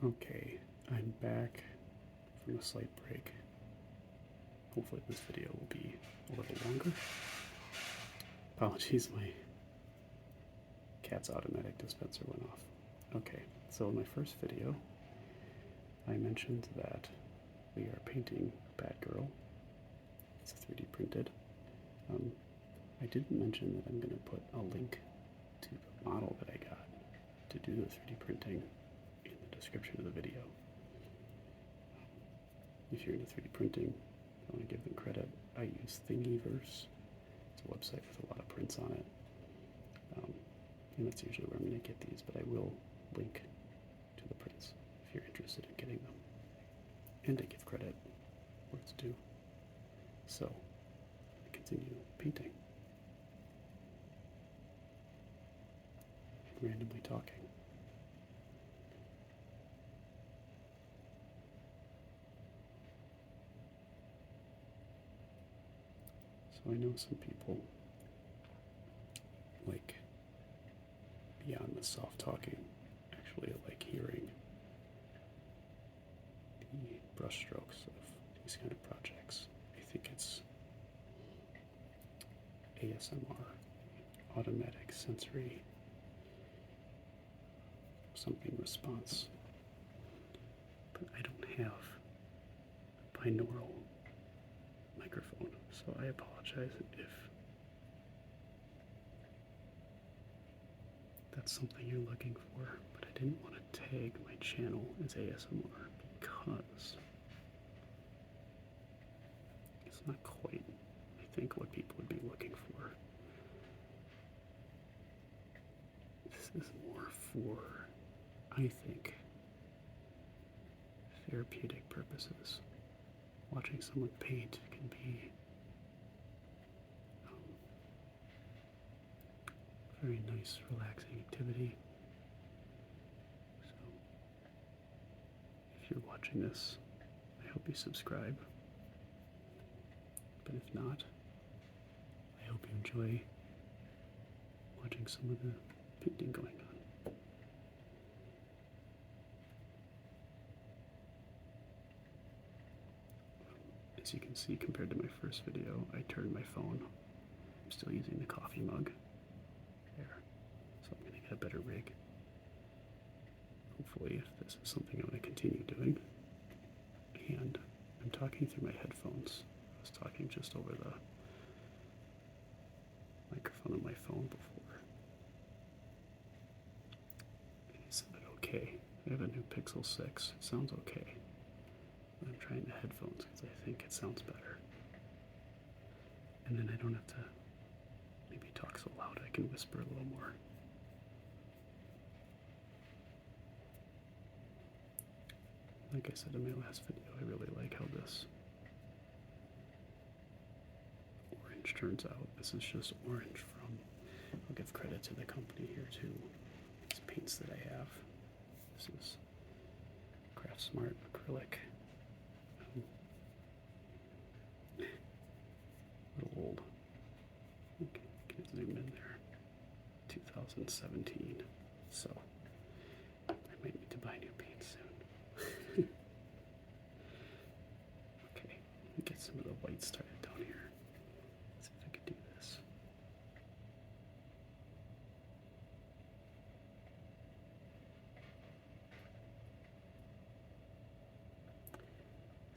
Okay, I'm back from a slight break. Hopefully this video will be a little longer. Apologies, my cat's automatic dispenser went off. Okay, so in my first video, I mentioned that we are painting Batgirl. It's 3D printed. I didn't mention that I'm going to put a link to the model that I got to do the 3D printing in the description of the video. If you're into 3D printing, I want to give them credit. I use Thingiverse. It's a website with a lot of prints on it. And that's usually where I'm going to get these, but I will link to the prints if you're interested in getting them. And I give credit where it's due. So, I continue painting. And randomly talking. So I know some people like beyond the soft talking, actually like hearing the brushstrokes of these kind of projects. I think it's ASMR, automatic sensory something response. But I don't have a binaural microphone, so I apologize if that's something you're looking for, but I didn't want to tag my channel as ASMR because it's not quite, I think, what people would be looking for. This is more for, I think, therapeutic purposes. Watching someone paint can be a very nice, relaxing activity. So, if you're watching this, I hope you subscribe. But if not, I hope you enjoy watching some of the painting going on. As you can see, compared to my first video, I turned my phone. I'm still using the coffee mug there, so I'm going to get a better rig. Hopefully, if this is something I'm going to continue doing. And I'm talking through my headphones. I was talking just over the microphone of my phone before. Is it okay? I have a new Pixel 6. It sounds okay. I'm trying the headphones because I think it sounds better. And then I don't have to maybe talk so loud, I can whisper a little more. Like I said in my last video, I really like how this orange turns out. This is just orange from, I'll give credit to the company here too. These paints that I have. This is Craft Smart acrylic. A little old. Okay, can zoom in there. 2017. So I might need to buy new paint soon. Okay, let me get some of the white started down here. Let's see if I can do this.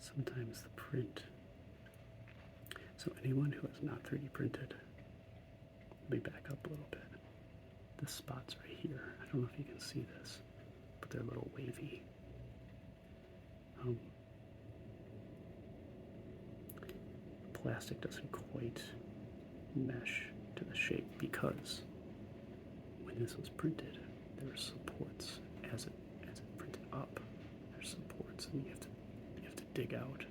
Sometimes the print. So anyone who has not 3D printed, let me back up a little bit. The spots right here, I don't know if you can see this, but they're a little wavy. The plastic doesn't quite mesh to the shape because when this was printed, there were supports as it printed up. There's supports, and you have to dig out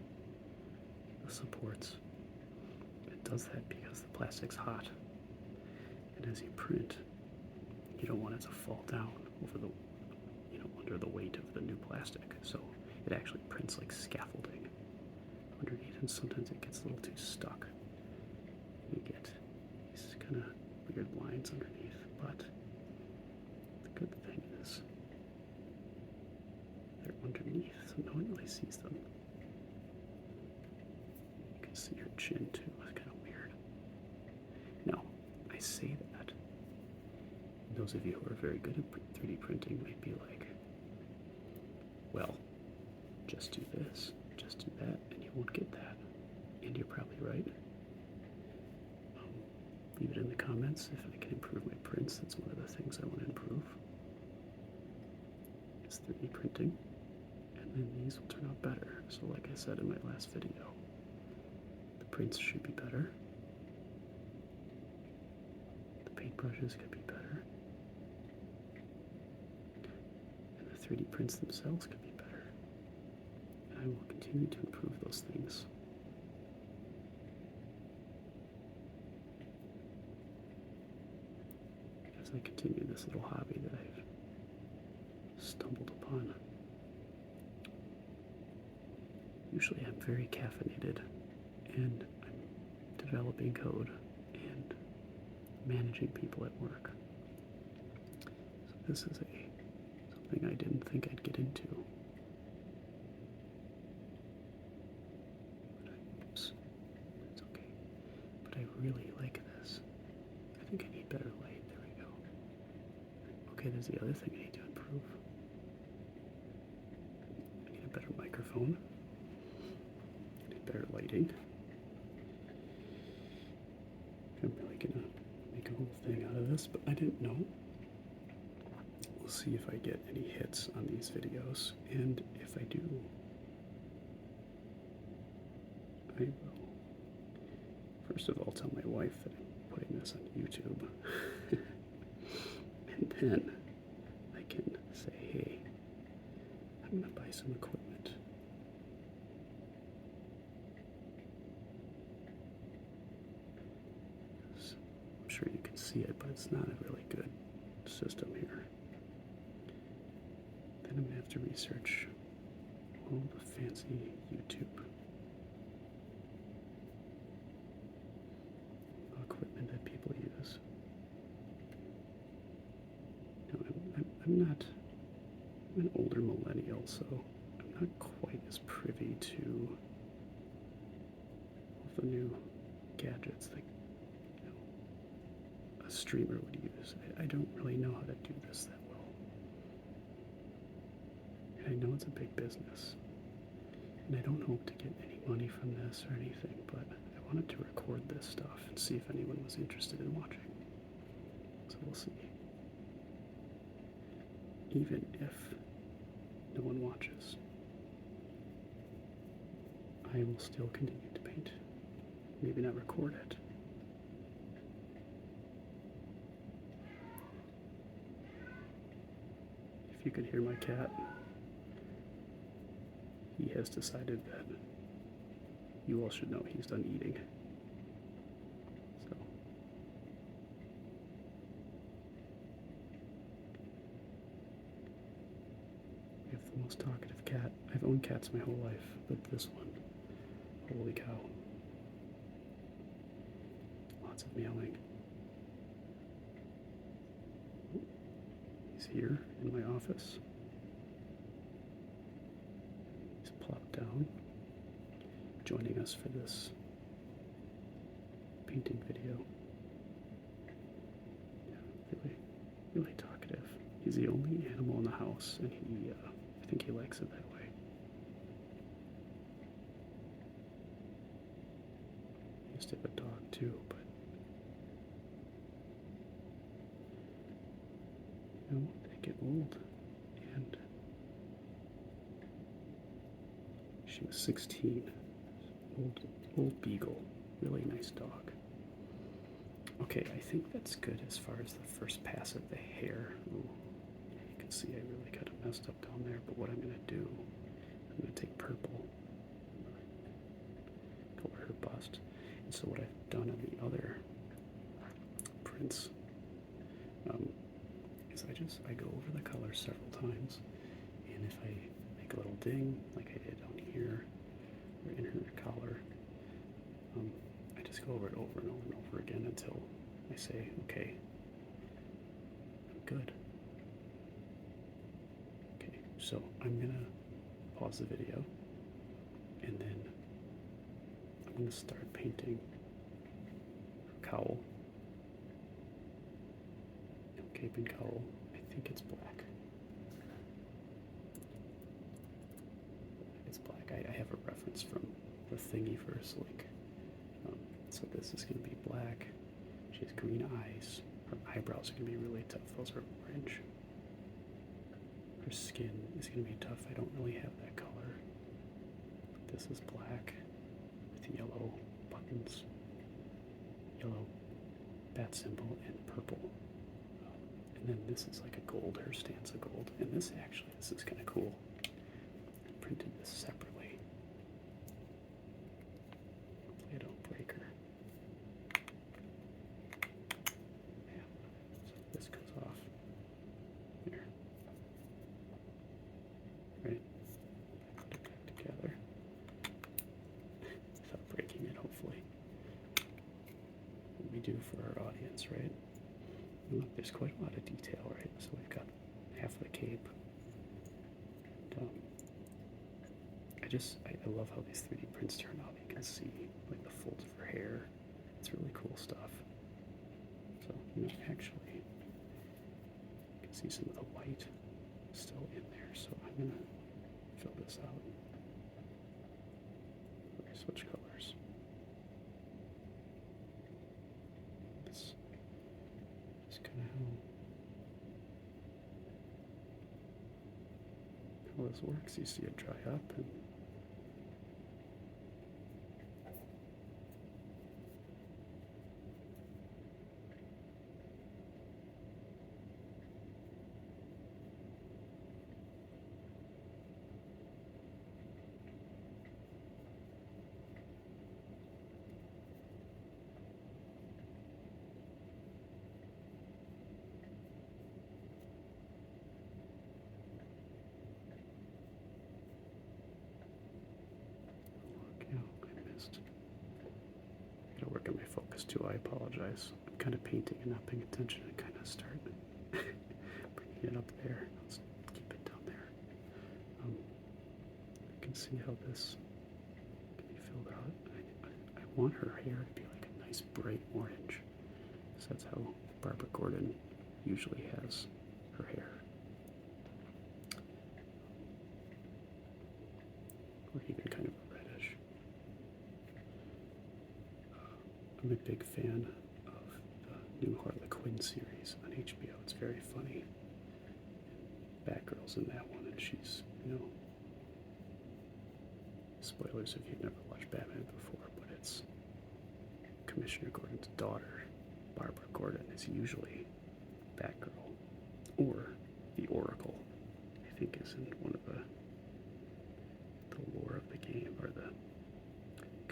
the supports. It does that because the plastic's hot, and as you print, you don't want it to fall down over the, under the weight of the new plastic. So it actually prints like scaffolding underneath, and sometimes it gets a little too stuck. You get these kind of weird lines underneath, but the good thing is they're underneath, so no one really sees them. You can see her chin too. It's kind of weird. Now, I say that. Those of you who are very good at 3D printing might be like, well, just do this, just do that, and you won't get that. And you're probably right. Leave it in the comments if I can improve my prints. That's one of the things I want to improve. It's 3D printing, and then these will turn out better. So like I said in my last video, the prints should be better. The paintbrushes could be better. And the 3D prints themselves could be better. And I will continue to improve those things. As I continue this little hobby that I've stumbled upon. Usually I'm very caffeinated and I'm developing code and managing people at work. So this is something I didn't think I'd get into. Oops, it's okay. But I really like this. I think I need better light. There we go. Okay, there's the other thing I need to improve. I need a better microphone. I need better lighting. I'm really gonna make a whole thing out of this, but I didn't know. We'll see if I get any hits on these videos, and if I do, I will first of all tell my wife that I'm putting this on YouTube. And then I can say, hey, I'm going to buy some equipment. I'm sure you can see it, but it's not a really good system here. Then I'm going to have to research all the fancy YouTube equipment that people use. I'm an older millennial, so I'm not quite as privy to all the new gadgets that a streamer would use. I don't really know how to do this that well. And I know it's a big business, and I don't hope to get any money from this or anything, but I wanted to record this stuff and see if anyone was interested in watching. So we'll see. Even if no one watches, I will still continue to paint. Maybe not record it. If you could hear my cat, he has decided that you all should know he's done eating. So. I have the most talkative cat. I've owned cats my whole life, but this one, holy cow. Lots of meowing. He's here in my office. He's plopped down, joining us for this painting video. Yeah, really talkative. He's the only animal in the house, and I think he likes it that way. He used to have a dog too, but they get old, and she was 16. Old beagle, really nice dog. Okay, I think that's good as far as the first pass of the hair. Ooh, you can see I really kind of messed up down there, but what I'm going to do, I'm going to take purple, color her bust, and so what I've done on the other prints is I go over the color several times, and if I make a little ding, like I did down here, or in her collar, I just go over it over and over and over again until I say, okay, I'm good. Okay, so I'm gonna pause the video, and then I'm going to start painting her cowl. Cape and cowl. I think it's black. It's black. I have a reference from the Thingiverse link. So this is going to be black. She has green eyes. Her eyebrows are going to be really tough. Those are orange. Her skin is going to be tough. I don't really have that color. This is black with yellow buttons, yellow bat symbol, and purple. And then this is like a gold, her stanza gold. And this is kind of cool. I printed this separately. Hopefully I don't break her. Yeah, so this comes off. There. Right? Put it back together. Without breaking it, hopefully. What we do for our audience, right? Look, there's quite a lot of detail, right? So we've got half of the cape. And, I love how these 3D prints turn out. You can see like the folds of her hair. It's really cool stuff. So, actually, you can see some of the white still in there. So I'm going to fill this out. Okay, switch colors. This is kind of how this works. You see it dry up and I gotta work on my focus too. I apologize. I'm kind of painting and not paying attention and kind of start bringing it up there. Let's keep it down there. You can see how this can be filled out. I want her hair to be like a nice bright orange, because that's how Barbara Gordon usually has her hair. Or even kind of reddish. I'm a big fan of the new Harley Quinn series on HBO. It's very funny. Batgirl's in that one, and she's, spoilers if you've never watched Batman before, but it's Commissioner Gordon's daughter, Barbara Gordon, is usually Batgirl, or the Oracle, I think is in one of the lore of the game, or the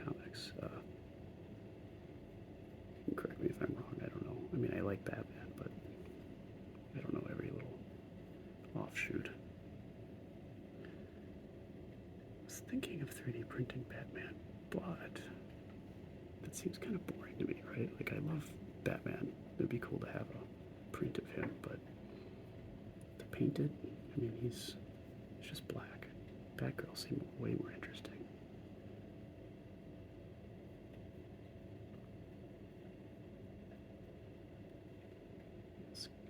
comics. You can correct me if I'm wrong, I don't know. I mean, I like Batman, but I don't know every little offshoot. I was thinking of 3D printing Batman, but that seems kind of boring to me, right? Like, I love Batman. It'd be cool to have a print of him, but to paint it, I mean, he's just black. Batgirl seemed way more interesting.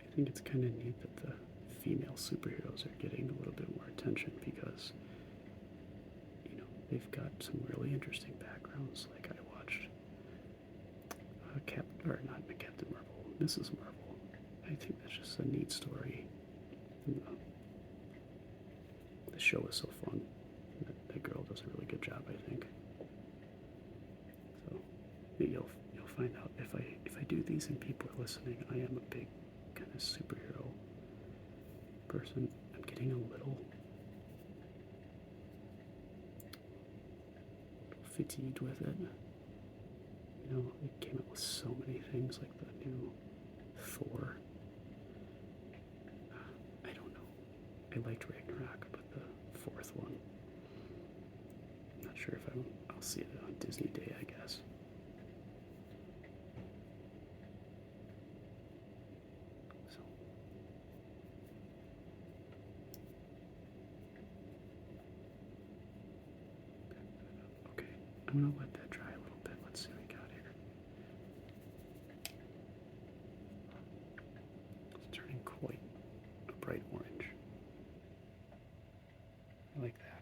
I think it's kind of neat that the female superheroes are getting a little bit more attention because, they've got some really interesting backgrounds. Like I watched not Captain Marvel, Mrs. Marvel. I think that's just a neat story. And the show is so fun. That girl does a really good job, I think. So you'll find out if I do these and people are listening. I am a big kind of superhero person. I'm getting a little fatigued with it. They came up with so many things, like the new Thor. I don't know. I liked Ragnarok, but the fourth one, I'm not sure if I'll see it on Disney Day, I guess. So, I'm gonna let that dry a little bit. Let's see what we got here. It's turning quite a bright orange. I like that.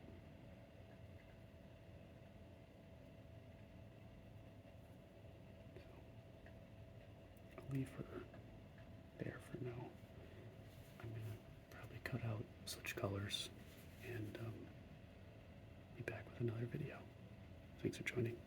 So I'll leave her there for now. I'm gonna probably cut out such colors and be back with another video. Thanks for joining.